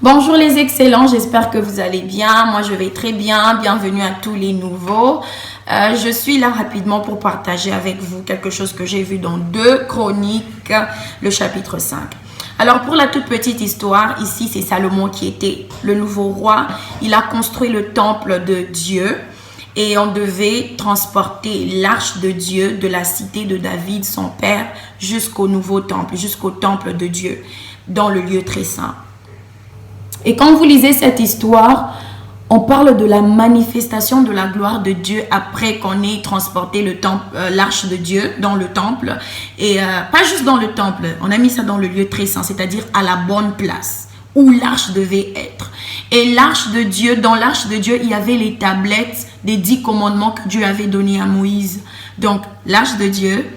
Bonjour les excellents, j'espère que vous allez bien. Moi je vais très bien. Bienvenue à tous les nouveaux. Je suis là rapidement pour partager avec vous quelque chose que j'ai vu dans 2 Chroniques, le chapitre 5. Alors pour la toute petite histoire, ici c'est Salomon qui était le nouveau roi. Il a construit le temple de Dieu et on devait transporter l'arche de Dieu de la cité de David, son père, jusqu'au nouveau temple, jusqu'au temple de Dieu, dans le lieu très saint. Et quand vous lisez cette histoire, on parle de la manifestation de la gloire de Dieu après qu'on ait transporté l'arche de Dieu dans le temple. Et pas juste dans le temple, on a mis ça dans le lieu très saint, c'est-à-dire à la bonne place où l'arche devait être. Et l'arche de Dieu, dans l'arche de Dieu, il y avait les tablettes des 10 commandements que Dieu avait donnés à Moïse. Donc l'arche de Dieu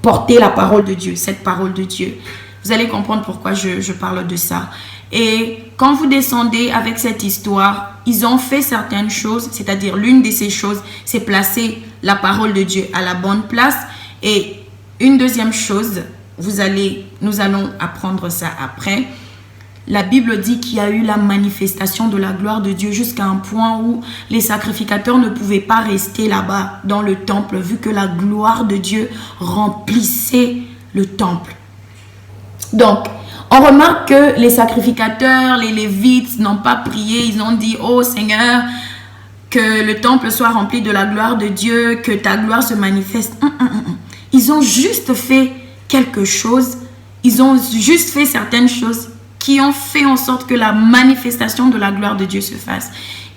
portait la parole de Dieu, cette parole de Dieu. Vous allez comprendre pourquoi je parle de ça. Et quand vous descendez avec cette histoire, ils ont fait certaines choses, c'est-à-dire l'une de ces choses, c'est placer la parole de Dieu à la bonne place. Et une deuxième chose, nous allons apprendre ça après. La Bible dit qu'il y a eu la manifestation de la gloire de Dieu jusqu'à un point où les sacrificateurs ne pouvaient pas rester là-bas dans le temple vu que la gloire de Dieu remplissait le temple. Donc, on remarque que les sacrificateurs, les Lévites n'ont pas prié. Ils ont dit, oh Seigneur, que le temple soit rempli de la gloire de Dieu, que ta gloire se manifeste. Ils ont juste fait quelque chose. Ils ont juste fait certaines choses qui ont fait en sorte que la manifestation de la gloire de Dieu se fasse.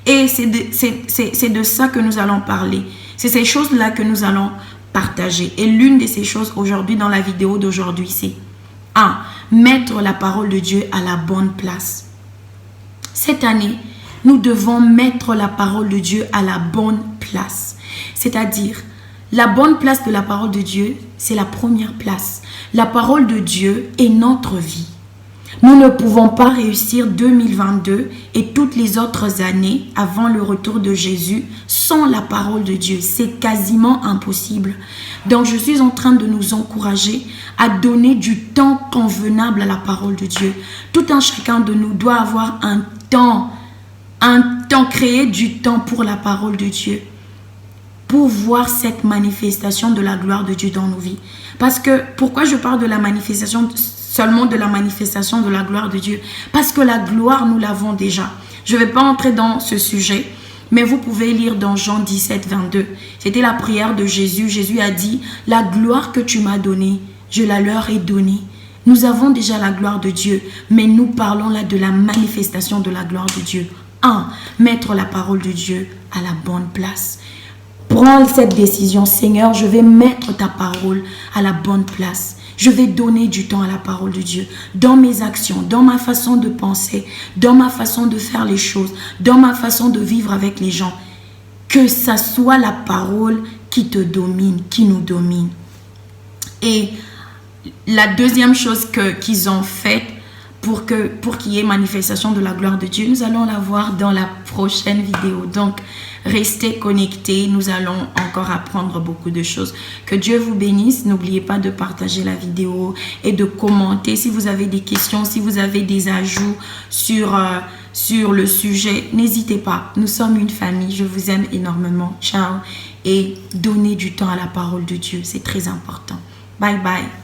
Et c'est de ça que nous allons parler. C'est ces choses-là que nous allons partager. Et l'une de ces choses aujourd'hui, dans la vidéo d'aujourd'hui, c'est 1. Mettre la parole de Dieu à la bonne place. Cette année, nous devons mettre la parole de Dieu à la bonne place. C'est-à-dire, la bonne place de la parole de Dieu, c'est la première place. La parole de Dieu est notre vie. Nous ne pouvons pas réussir 2022 et toutes les autres années avant le retour de Jésus sans la parole de Dieu. C'est quasiment impossible. Donc, je suis en train de nous encourager à donner du temps convenable à la parole de Dieu. Tout un chacun de nous doit avoir un temps, créer du temps pour la parole de Dieu, pour voir cette manifestation de la gloire de Dieu dans nos vies. Parce que, pourquoi je parle de la manifestation, seulement de la manifestation de la gloire de Dieu? Parce que la gloire, nous l'avons déjà. Je ne vais pas entrer dans ce sujet, mais vous pouvez lire dans Jean 17, 22. C'était la prière de Jésus. Jésus a dit, la gloire que tu m'as donnée, je la leur ai donnée. Nous avons déjà la gloire de Dieu, mais nous parlons là de la manifestation de la gloire de Dieu. 1. Mettre la parole de Dieu à la bonne place. Prends cette décision, Seigneur, je vais mettre ta parole à la bonne place. Je vais donner du temps à la parole de Dieu dans mes actions, dans ma façon de penser, dans ma façon de faire les choses, dans ma façon de vivre avec les gens. Que ça soit la parole qui te domine, qui nous domine. Et la deuxième chose qu'ils ont faite pour qu'il y ait manifestation de la gloire de Dieu, nous allons la voir dans la prochaine vidéo. Donc, restez connectés, nous allons encore apprendre beaucoup de choses. Que Dieu vous bénisse. N'oubliez pas de partager la vidéo et de commenter. Si vous avez des questions, si vous avez des ajouts sur le sujet, n'hésitez pas. Nous sommes une famille. Je vous aime énormément. Ciao. Et donnez du temps à la parole de Dieu. C'est très important. Bye bye.